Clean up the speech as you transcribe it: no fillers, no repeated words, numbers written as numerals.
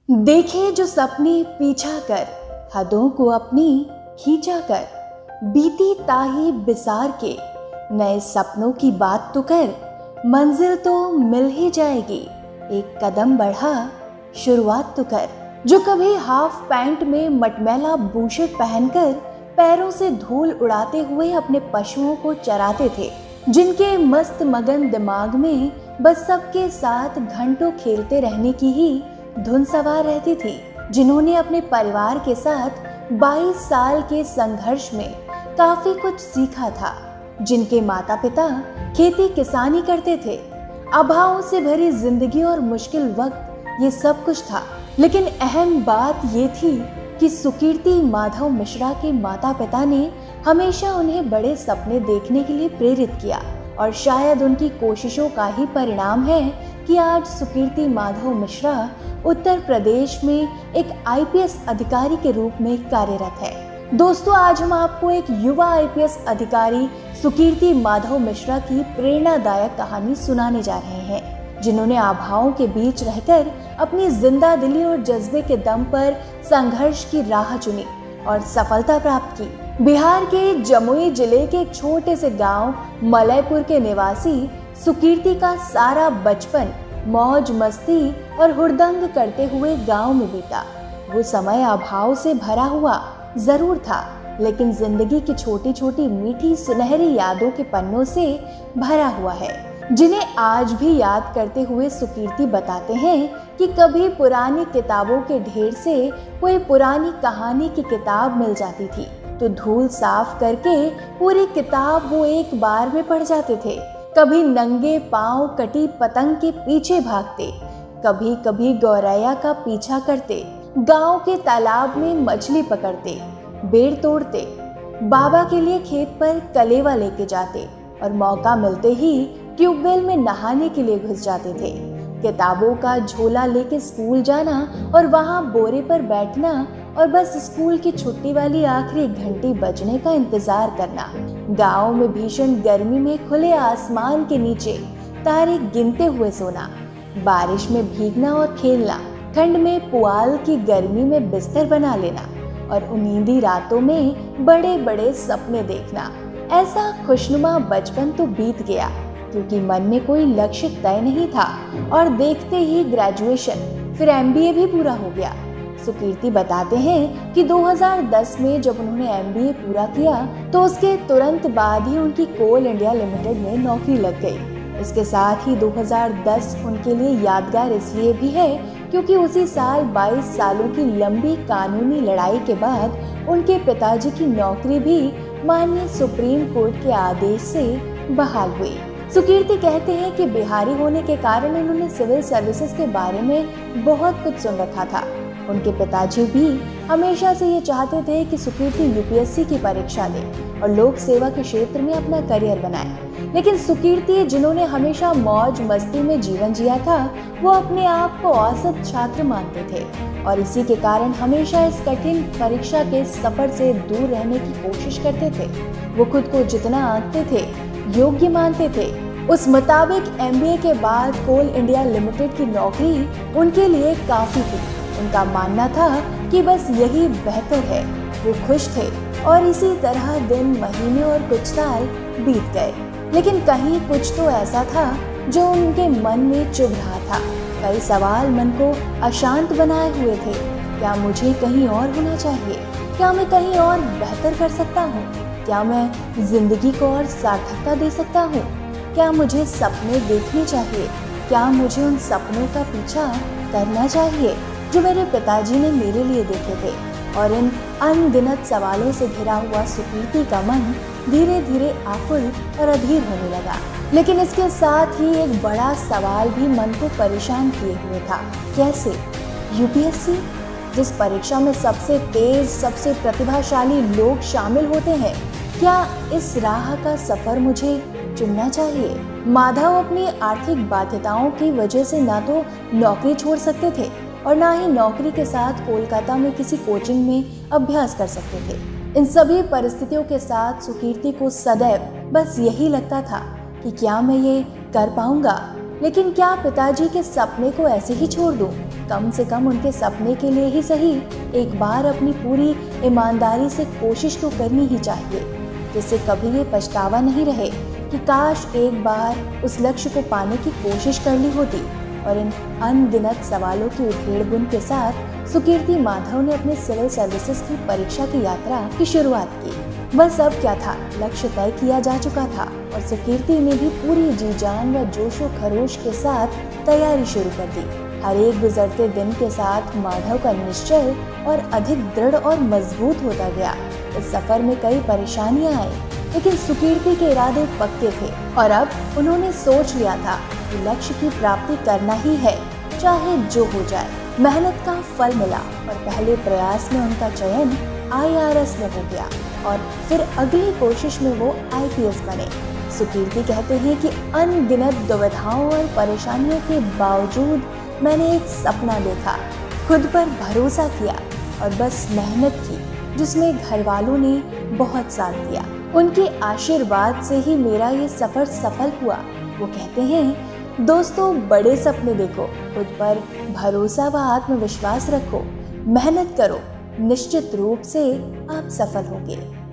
देखे जो सपने पीछा कर, हदों को अपनी खींचा कर, बीती ताही बिसार के नए सपनों की बात तो कर, मंजिल तो मिल ही जाएगी, एक कदम बढ़ा शुरुआत तो कर। जो कभी हाफ पैंट में मटमैला बूशर्ट पहनकर पैरों से धूल उड़ाते हुए अपने पशुओं को चराते थे, जिनके मस्त मगन दिमाग में बस सबके साथ घंटों खेलते रहने की ही धुन सवार रहती थी, जिन्होंने अपने परिवार के साथ 22 साल के संघर्ष में काफी कुछ सीखा था, जिनके माता पिता खेती किसानी करते थे। अभावों से भरी जिंदगी और मुश्किल वक्त ये सब कुछ था, लेकिन अहम बात ये थी कि सुकीर्ति माधव मिश्रा के माता पिता ने हमेशा उन्हें बड़े सपने देखने के लिए प्रेरित किया, और शायद उनकी कोशिशों का ही परिणाम है कि आज सुकीर्ति माधव मिश्रा उत्तर प्रदेश में एक आईपीएस अधिकारी के रूप में कार्यरत है। दोस्तों, आज हम आपको एक युवा आईपीएस अधिकारी सुकीर्ति माधव मिश्रा की प्रेरणादायक कहानी सुनाने जा रहे हैं, जिन्होंने अभावों के बीच रहकर अपनी जिंदा दिली और जज्बे के दम पर संघर्ष की राह चुनी और सफलता प्राप्त की। बिहार के जमुई जिले के एक छोटे से गांव मलयपुर के निवासी सुकीर्ति का सारा बचपन मौज मस्ती और हुड़दंग करते हुए गांव में बीता। वो समय अभाव से भरा हुआ जरूर था, लेकिन जिंदगी की छोटी छोटी मीठी सुनहरी यादों के पन्नों से भरा हुआ है, जिन्हें आज भी याद करते हुए सुकीर्ति बताते हैं कि कभी पुरानी किताबों के ढेर से कोई पुरानी कहानी की किताब मिल जाती थी तो धूल साफ करके पूरी किताब वो एक बार में पढ़ जाते थे। कभी नंगे पांव कटी पतंग के पीछे भागते, कभी कभी गौरैया का पीछा करते, गांव के तालाब में मछली पकड़ते, बेर तोड़ते, बाबा के लिए खेत पर कलेवा लेके जाते और मौका मिलते ही ट्यूबवेल में नहाने के लिए घुस जाते थे। किताबों का झोला लेके स्कूल जाना और वहां बोरे पर बैठना और बस स्कूल की छुट्टी वाली आखिरी घंटी बजने का इंतजार करना। गांव में भीषण गर्मी में खुले आसमान के नीचे तारे गिनते हुए सोना, बारिश में भीगना और खेलना, ठंड में पुआल की गर्मी में बिस्तर बना लेना और उनींदी रातों में बड़े बड़े सपने देखना। ऐसा खुशनुमा बचपन तो बीत गया, क्योंकि मन में कोई लक्ष्य तय नहीं था और देखते ही ग्रेजुएशन फिर एमबीए भी पूरा हो गया। सुकीर्ति बताते हैं कि 2010 में जब उन्होंने एमबीए पूरा किया तो उसके तुरंत बाद ही उनकी कोल इंडिया लिमिटेड में नौकरी लग गई। इसके साथ ही 2010 उनके लिए यादगार इसलिए भी है क्योंकि उसी साल 22 सालों की लंबी कानूनी लड़ाई के बाद उनके पिताजी की नौकरी भी माननीय सुप्रीम कोर्ट के आदेश से बहाल हुई। सुकीर्ति कहते हैं कि बिहारी होने के कारण उन्होंने सिविल सर्विसेज के बारे में बहुत कुछ सुन रखा था। उनके पिताजी भी हमेशा से ये चाहते थे कि सुकीर्ति यूपीएससी की परीक्षा दे और लोक सेवा के क्षेत्र में अपना करियर बनाए, लेकिन सुकीर्ति, जिन्होंने हमेशा मौज मस्ती में जीवन जिया था, वो अपने आप को औसत छात्र मानते थे और इसी के कारण हमेशा इस कठिन परीक्षा के सफर से दूर रहने की कोशिश करते थे। वो खुद को जितना आंकते थे, योग्य मानते थे, उस मुताबिक एमबीए के बाद कोल इंडिया लिमिटेड की नौकरी उनके लिए काफी थी। उनका मानना था कि बस यही बेहतर है। वो खुश थे और इसी तरह दिन, महीने और कुछ साल बीत गए, लेकिन कहीं कुछ तो ऐसा था जो उनके मन में चुभ रहा था। कई सवाल मन को अशांत बनाए हुए थे। क्या मुझे कहीं और होना चाहिए? क्या मैं कहीं और बेहतर कर सकता हूँ? क्या मैं जिंदगी को और सार्थकता दे सकता हूँ? क्या मुझे सपने देखने चाहिए? क्या मुझे उन सपनों का पीछा करना चाहिए जो मेरे पिताजी ने मेरे लिए देखे थे? और इन अनगिनत सवालों से घिरा हुआ सुकीर्ति का मन धीरे धीरे आकुल और अधीर होने लगा। लेकिन इसके साथ ही एक बड़ा सवाल भी मन को परेशान किए हुए था। कैसे? यूपीएससी, जिस परीक्षा में सबसे तेज, सबसे प्रतिभाशाली लोग शामिल होते हैं, क्या इस राह का सफर मुझे चुनना चाहिए? माधव अपनी आर्थिक बाध्यताओं की वजह से ना तो नौकरी छोड़ सकते थे और ना ही नौकरी के साथ कोलकाता में किसी कोचिंग में अभ्यास कर सकते थे। इन सभी परिस्थितियों के साथ सुकीर्ति को सदैव बस यही लगता था कि क्या मैं ये कर पाऊंगा? लेकिन क्या पिताजी के सपने को ऐसे ही छोड़ दूं? कम से कम उनके सपने के लिए ही सही एक बार अपनी पूरी ईमानदारी से कोशिश तो करनी ही चाहिए, जिससे कभी ये पछतावा नहीं रहे कि काश एक बार उस लक्ष्य को पाने की कोशिश कर ली होती। और इन अनगिनत सवालों की उधेड़-बुन के साथ सुकीर्ति माधव ने अपने सिविल सर्विसेज की परीक्षा की यात्रा की शुरुआत की। बस अब क्या था, लक्ष्य तय किया जा चुका था और सुकीर्ति ने भी पूरी जी जान व जोशो खरोश के साथ तैयारी शुरू कर दी। हर एक गुजरते दिन के साथ माधव का निश्चय और अधिक दृढ़ और मजबूत होता गया। इस सफर में कई परेशानियां आई, लेकिन सुकीर्ति के इरादे पक्के थे और अब उन्होंने सोच लिया था कि लक्ष्य की प्राप्ति करना ही है, चाहे जो हो जाए। मेहनत का फल मिला और पहले प्रयास में उनका चयन IRS में हो गया और फिर अगली कोशिश में वो IPS बने। सुकीर्ति कहते हैं कि अनगिनत दुविधाओं और परेशानियों के बावजूद मैंने एक सपना देखा, खुद पर भरोसा किया और बस मेहनत की, जिसमें घर वालों ने बहुत साथ दिया। उनके आशीर्वाद से ही मेरा ये सफर सफल हुआ। वो कहते हैं, दोस्तों बड़े सपने देखो, खुद पर भरोसा व आत्मविश्वास रखो, मेहनत करो, निश्चित रूप से आप सफल होंगे।